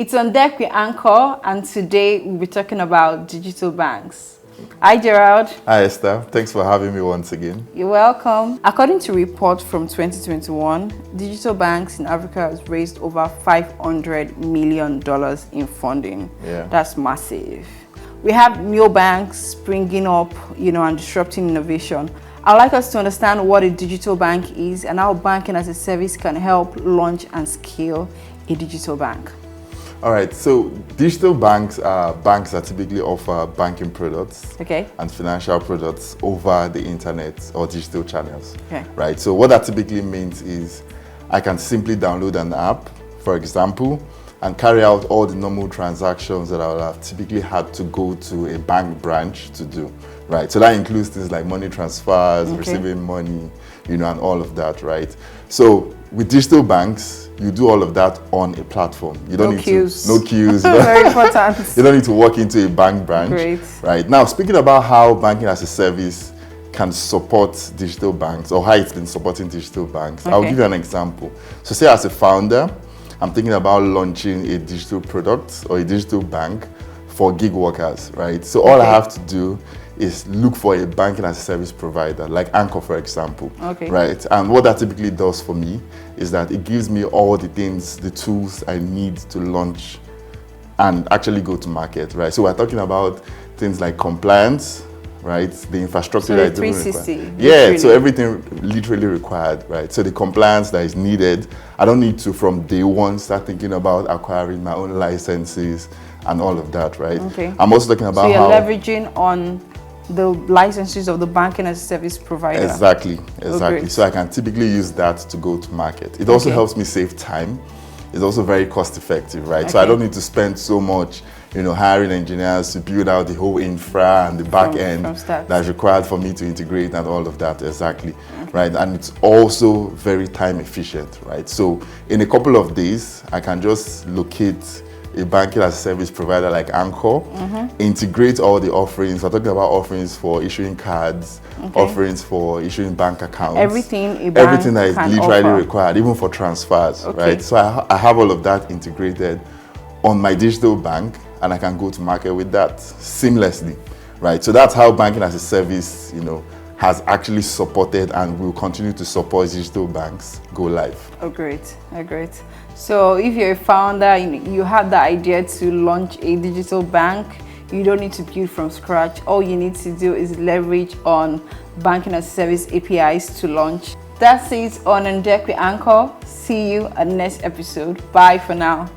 It's on deck with Anchor, and today we'll be talking about digital banks. Hi, Gerald. Hi, Esther. Thanks for having me once again. You're welcome. According to a report from 2021, digital banks in Africa has raised over $500 million in funding. Yeah. That's massive. We have neobanks springing up, and disrupting innovation. I'd like us to understand what a digital bank is and how banking as a service can help launch and scale a digital bank. All right, so digital banks are banks that typically offer banking products and financial products over the internet or digital channels. Right, so what that typically means is I can simply download an app, for example, and carry out all the normal transactions that I would have typically had to go to a bank branch to do. Right, so that includes things like money transfers, receiving money, and all of that, right? So with digital banks, you do all of that on a platform. You don't need queues. No queues. Very important. You don't need to walk into a bank branch. Great. Right, now speaking about how banking as a service can support digital banks or how it's been supporting digital banks, I'll give you an example. So say as a founder, I'm thinking about launching a digital product or a digital bank for gig workers, right? So all I have to do is look for a banking as a service provider, like Anchor, for example, right? And what that typically does for me is that it gives me all the things, the tools I need to launch and actually go to market, right? So we're talking about things like compliance, right? The infrastructure that is 360. Yeah, so everything literally required, right? So the compliance that is needed, I don't need to from day one start thinking about acquiring my own licenses and all of that, right? I'm also talking about so you're leveraging on the licenses of the banking as a service provider. Exactly. So I can typically use that to go to market. It also helps me save time. It's also very cost effective, right? So I don't need to spend so much, hiring engineers to build out the whole infra and the back end that's required for me to integrate and all of that, right? And it's also very time efficient, right? So in a couple of days, I can just locate a banking as a service provider like Anchor, integrate all the offerings. We're talking about offerings for issuing cards, offerings for issuing bank accounts. Everything that is literally required, even for transfers, right? So I have all of that integrated on my digital bank, and I can go to market with that seamlessly, right? So that's how banking as a service, has actually supported and will continue to support digital banks go live. Great. So if you're a founder, you have the idea to launch a digital bank, you don't need to build from scratch. All you need to do is leverage on banking as a service APIs to launch. That's it on Deck with Anchor. See you at the next episode. Bye for now.